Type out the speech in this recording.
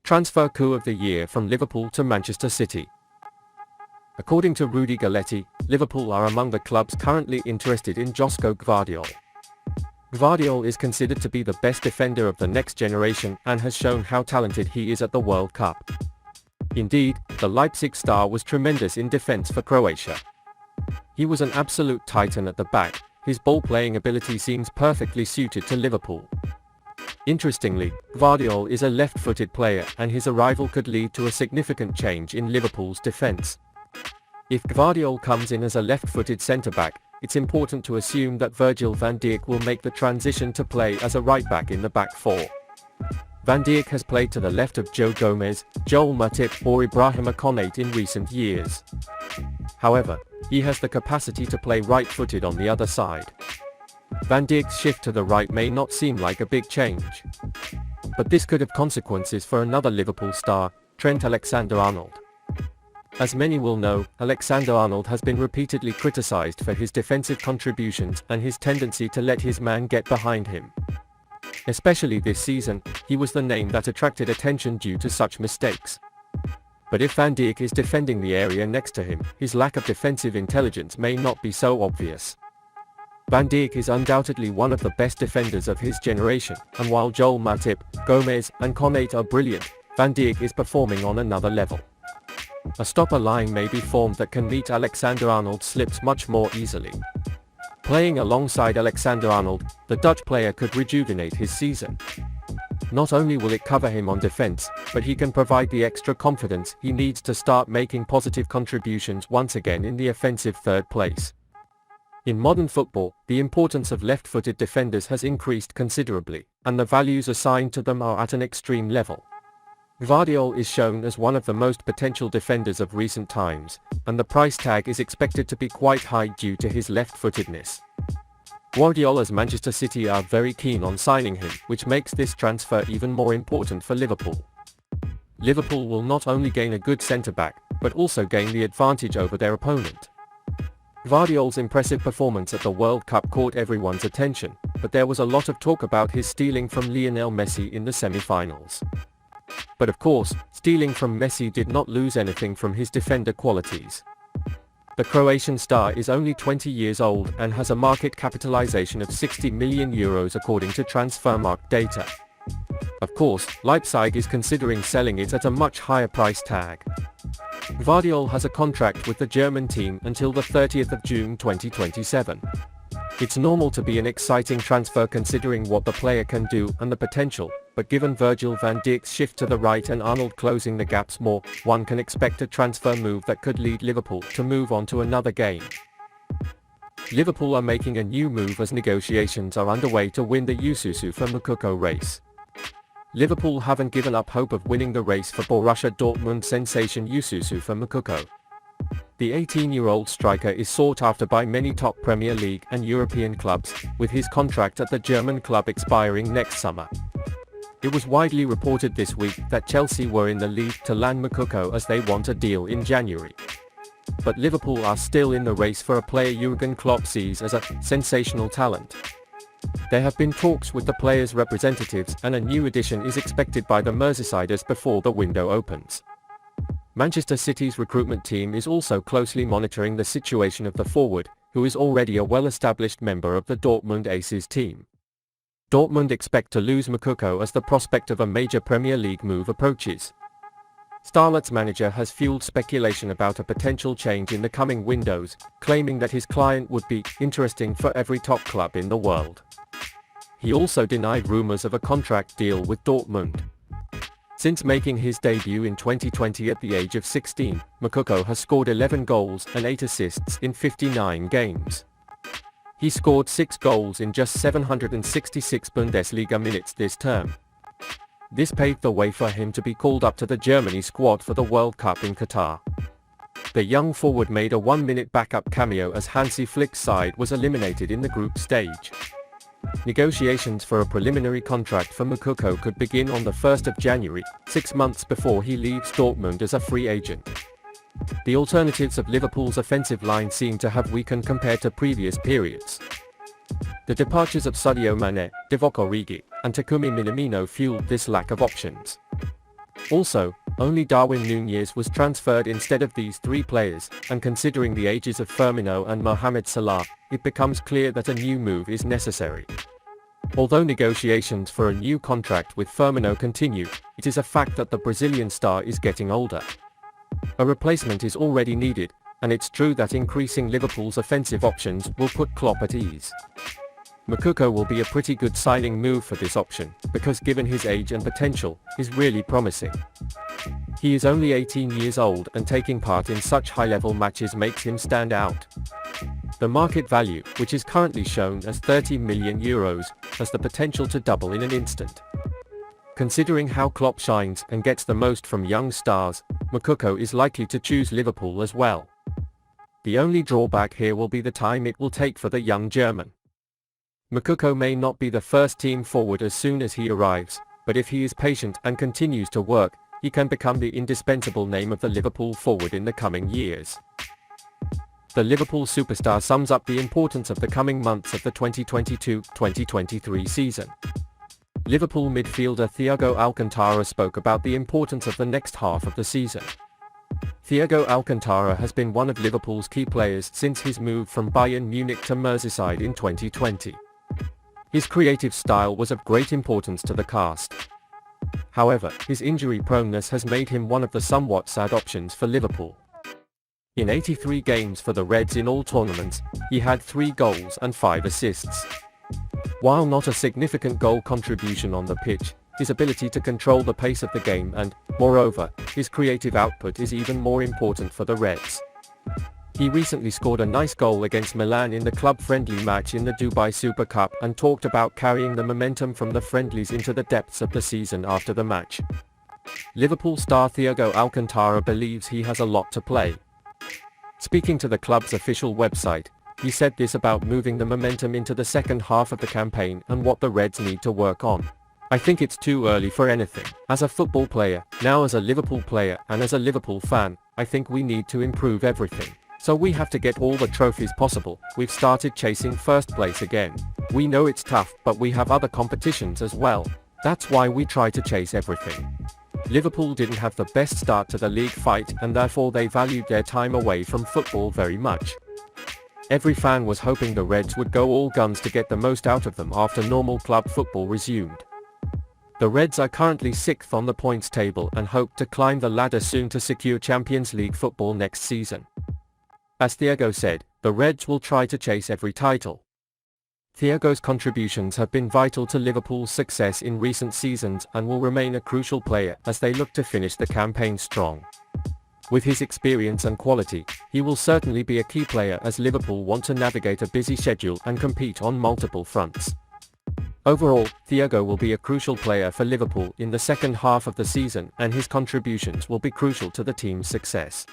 Transfer coup of the year from Liverpool to Manchester City. According to Rudy Galletti, Liverpool are among the clubs currently interested in Josko Gvardiol. Gvardiol is considered to be the best defender of the next generation and has shown how talented he is at the World Cup. Indeed, the Leipzig star was tremendous in defense for Croatia. He was an absolute titan at the back. His ball-playing ability seems perfectly suited to Liverpool. Interestingly, Gvardiol is a left-footed player and his arrival could lead to a significant change in Liverpool's defense. If Gvardiol comes in as a left-footed centre-back, it's important to assume that Virgil van Dijk will make the transition to play as a right-back in the back four. Van Dijk has played to the left of Joe Gomez, Joel Matip or Ibrahima Konate in recent years. However, he has the capacity to play right-footed on the other side. Van Dijk's shift to the right may not seem like a big change. But this could have consequences for another Liverpool star, Trent Alexander-Arnold. As many will know, Alexander-Arnold has been repeatedly criticised for his defensive contributions and his tendency to let his man get behind him. Especially this season, he was the name that attracted attention due to such mistakes. But if Van Dijk is defending the area next to him, his lack of defensive intelligence may not be so obvious. Van Dijk is undoubtedly one of the best defenders of his generation, and while Joel Matip, Gomez and Konate are brilliant, Van Dijk is performing on another level. A stopper line may be formed that can meet Alexander-Arnold's slips much more easily. Playing alongside Alexander-Arnold, the Dutch player could rejuvenate his season. Not only will it cover him on defense, but he can provide the extra confidence he needs to start making positive contributions once again in the offensive third place. In modern football, the importance of left-footed defenders has increased considerably, and the values assigned to them are at an extreme level. Gvardiol is shown as one of the most potential defenders of recent times, and the price tag is expected to be quite high due to his left-footedness. Guardiola's Manchester City are very keen on signing him, which makes this transfer even more important for Liverpool. Liverpool will not only gain a good centre-back, but also gain the advantage over their opponent. Gvardiol's impressive performance at the World Cup caught everyone's attention, but there was a lot of talk about his stealing from Lionel Messi in the semi-finals. But of course, stealing from Messi did not lose anything from his defender qualities. The Croatian star is only 20 years old and has a market capitalization of €60 million according to Transfermarkt data. Of course, Leipzig is considering selling it at a much higher price tag. Gvardiol has a contract with the German team until the 30th of June 2027. It's normal to be an exciting transfer considering what the player can do and the potential, but given Virgil van Dijk's shift to the right and Arnold closing the gaps more, one can expect a transfer move that could lead Liverpool to move on to another game. Liverpool are making a new move as negotiations are underway to win the Jususu for Moukoko race. Liverpool haven't given up hope of winning the race for Borussia Dortmund sensation Jususu for Moukoko. The 18-year-old striker is sought after by many top Premier League and European clubs, with his contract at the German club expiring next summer. It was widely reported this week that Chelsea were in the lead to land Moukoko as they want a deal in January. But Liverpool are still in the race for a player Jürgen Klopp sees as a sensational talent. There have been talks with the players' representatives and a new addition is expected by the Merseysiders before the window opens. Manchester City's recruitment team is also closely monitoring the situation of the forward, who is already a well-established member of the Dortmund Aces team. Dortmund expect to lose Moukoko as the prospect of a major Premier League move approaches. Starlet's manager has fueled speculation about a potential change in the coming windows, claiming that his client would be interesting for every top club in the world. He also denied rumors of a contract deal with Dortmund. Since making his debut in 2020 at the age of 16, Moukoko has scored 11 goals and 8 assists in 59 games. He scored 6 goals in just 766 Bundesliga minutes this term. This paved the way for him to be called up to the Germany squad for the World Cup in Qatar. The young forward made a 1-minute backup cameo as Hansi Flick's side was eliminated in the group stage. Negotiations for a preliminary contract for Moukoko could begin on the 1st of January, 6 months before he leaves Dortmund as a free agent. The alternatives of Liverpool's offensive line seem to have weakened compared to previous periods. The departures of Sadio Mane, Divock Origi, and Takumi Minamino fueled this lack of options. Also, only Darwin Nunez was transferred instead of these three players, and considering the ages of Firmino and Mohamed Salah, it becomes clear that a new move is necessary. Although negotiations for a new contract with Firmino continue, it is a fact that the Brazilian star is getting older. A replacement is already needed, and it's true that increasing Liverpool's offensive options will put Klopp at ease. Moukoko will be a pretty good signing move for this option, because given his age and potential, is really promising. He is only 18 years old and taking part in such high-level matches makes him stand out. The market value, which is currently shown as €30 million, has the potential to double in an instant. Considering how Klopp shines and gets the most from young stars, Moukoko is likely to choose Liverpool as well. The only drawback here will be the time it will take for the young German. Moukoko may not be the first team forward as soon as he arrives, but if he is patient and continues to work, he can become the indispensable name of the Liverpool forward in the coming years. The Liverpool superstar sums up the importance of the coming months of the 2022-2023 season. Liverpool midfielder Thiago Alcantara spoke about the importance of the next half of the season. Thiago Alcantara has been one of Liverpool's key players since his move from Bayern Munich to Merseyside in 2020. His creative style was of great importance to the cast. However, his injury proneness has made him one of the somewhat sad options for Liverpool. In 83 games for the Reds in all tournaments, he had 3 goals and 5 assists. While not a significant goal contribution on the pitch, his ability to control the pace of the game and, moreover, his creative output is even more important for the Reds. He recently scored a nice goal against Milan in the club-friendly match in the Dubai Super Cup and talked about carrying the momentum from the friendlies into the depths of the season after the match. Liverpool star Thiago Alcantara believes he has a lot to play. Speaking to the club's official website, he said this about moving the momentum into the second half of the campaign and what the Reds need to work on. I think it's too early for anything. As a football player, now as a Liverpool player and as a Liverpool fan, I think we need to improve everything. So we have to get all the trophies possible. We've started chasing first place again. We know it's tough, but we have other competitions as well. That's why we try to chase everything. Liverpool didn't have the best start to the league fight and therefore they valued their time away from football very much. Every fan was hoping the Reds would go all guns to get the most out of them after normal club football resumed. The Reds are currently 6th on the points table and hope to climb the ladder soon to secure Champions League football next season. As Thiago said, the Reds will try to chase every title. Thiago's contributions have been vital to Liverpool's success in recent seasons and will remain a crucial player as they look to finish the campaign strong. With his experience and quality, he will certainly be a key player as Liverpool want to navigate a busy schedule and compete on multiple fronts. Overall, Thiago will be a crucial player for Liverpool in the second half of the season and his contributions will be crucial to the team's success.